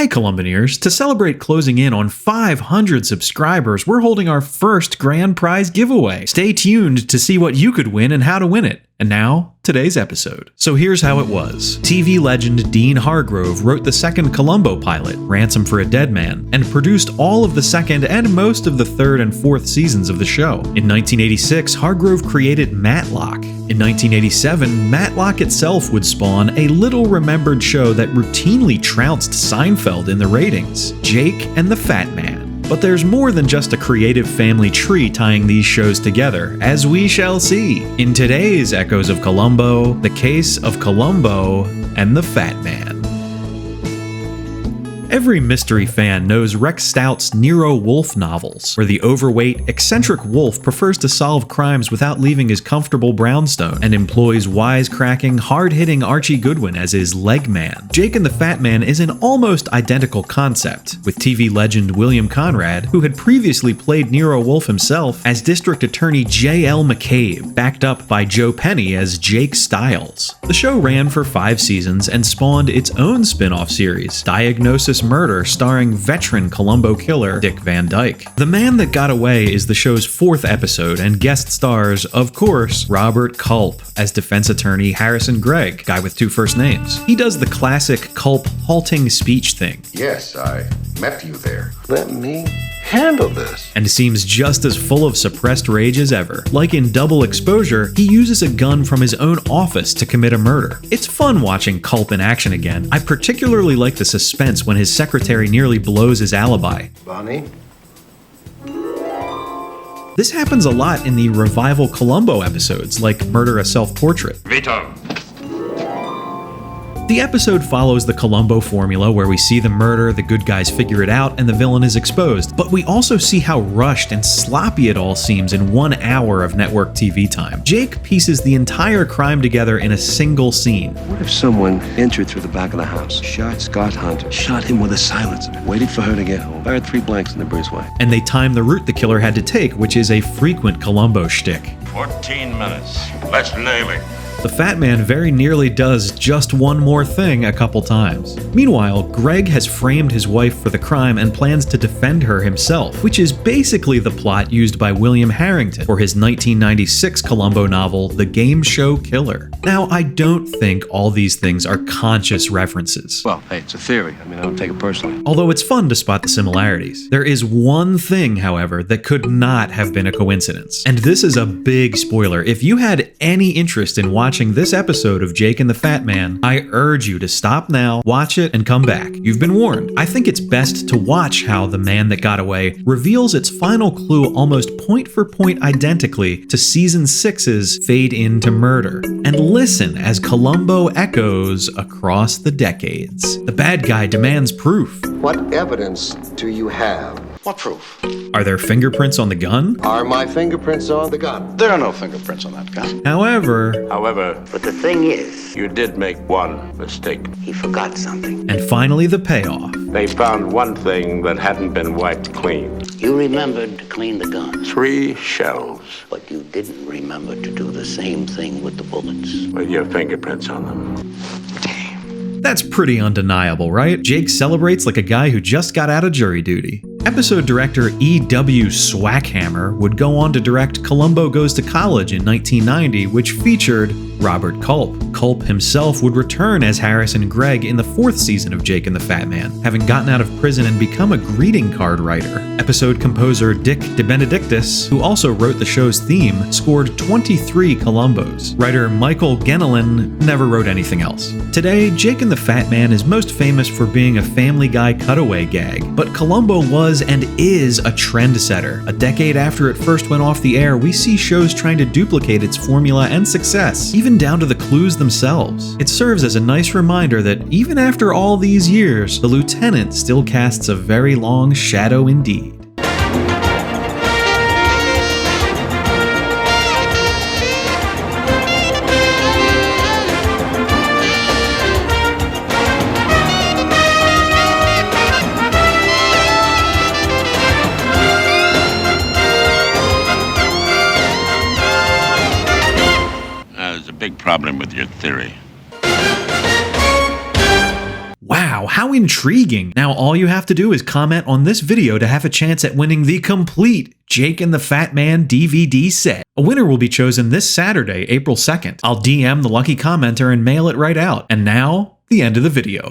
Hey Columbineers, to celebrate closing in on 500 subscribers, we're holding our first grand prize giveaway. Stay tuned to see what you could win and how to win it. And now, today's episode. So here's how it was. TV legend Dean Hargrove wrote the second Columbo pilot, Ransom for a Dead Man, and produced all of the second and most of the third and fourth seasons of the show. In 1986, Hargrove created Matlock. In 1987, Matlock itself would spawn a little-remembered show that routinely trounced Seinfeld in the ratings, Jake and the Fatman. But there's more than just a creative family tree tying these shows together, as we shall see in today's Echoes of Columbo, the case of Columbo and the Fatman. Every mystery fan knows Rex Stout's Nero Wolfe novels, where the overweight, eccentric Wolfe prefers to solve crimes without leaving his comfortable brownstone, and employs wisecracking, hard-hitting Archie Goodwin as his leg man. Jake and the Fat Man is an almost identical concept, with TV legend William Conrad, who had previously played Nero Wolfe himself, as District Attorney J.L. McCabe, backed up by Joe Penny as Jake Stiles. The show ran for 5 seasons and spawned its own spin-off series, Diagnosis Murder, starring veteran Columbo killer Dick Van Dyke. The Man That Got Away is the show's 4th episode and guest stars, of course, Robert Culp as defense attorney Harrison Gregg, guy with 2 first names. He does the classic Culp halting speech thing. Yes, I met you there. Let me handle this. And seems just as full of suppressed rage as ever. Like in Double Exposure, he uses a gun from his own office to commit a murder. It's fun watching Culp in action again. I particularly like the suspense when his secretary nearly blows his alibi. Bonnie? This happens a lot in the revival Columbo episodes, like Murder a Self-Portrait. Vito. The episode follows the Columbo formula where we see the murder, the good guys figure it out, and the villain is exposed. But we also see how rushed and sloppy it all seems in 1 hour of network TV time. Jake pieces the entire crime together in a single scene. What if someone entered through the back of the house, shot Scott Hunter, shot him with a silencer, waited for her to get home, fired 3 blanks in the breezeway? And they time the route the killer had to take, which is a frequent Columbo shtick. 14 minutes. Let's nail it. The Fat Man very nearly does just one more thing a couple times. Meanwhile, Greg has framed his wife for the crime and plans to defend her himself, which is basically the plot used by William Harrington for his 1996 Columbo novel, The Game Show Killer. Now, I don't think all these things are conscious references. Well, hey, it's a theory. I don't take it personally. Although it's fun to spot the similarities. There is one thing, however, that could not have been a coincidence. And this is a big spoiler. If you had any interest in watching this episode of Jake and the Fat Man, I urge you to stop now, watch it, and come back. You've been warned. I think it's best to watch how The Man That Got Away reveals its final clue almost point for point identically to Season 6's Fade Into Murder, and listen as Columbo echoes across the decades. The bad guy demands proof. What evidence do you have? What proof? Are there fingerprints on the gun? Are my fingerprints on the gun? There are no fingerprints on that gun. However, But the thing is, you did make one mistake. he forgot something. and finally the payoff. They found one thing that hadn't been wiped clean. You remembered to clean the gun, 3 shells but you didn't remember to do the same thing with the bullets. with your fingerprints on them. That's pretty undeniable, right? Jake celebrates like a guy who just got out of jury duty. Episode director E.W. Swackhammer would go on to direct Columbo Goes to College in 1990, which featured Robert Culp. Culp himself would return as Harrison Gregg in the 4th season of Jake and the Fat Man, having gotten out of prison and become a greeting card writer. Episode composer Dick DeBenedictis, who also wrote the show's theme, scored 23 Columbos. Writer Michael Genelin never wrote anything else. Today, Jake and the Fat Man is most famous for being a Family Guy cutaway gag, but Columbo was and is a trendsetter. A decade after it first went off the air, we see shows trying to duplicate its formula and success, even down to the clues themselves. It serves as a nice reminder that even after all these years, the Lieutenant still casts a very long shadow indeed. There's a big problem with your theory. Wow. Wow, how intriguing. Now all you have to do is comment on this video to have a chance at winning the complete Jake and the Fat Man DVD set. A winner will be chosen this Saturday, April 2nd. I'll DM the lucky commenter and mail it right out. And now, the end of the video.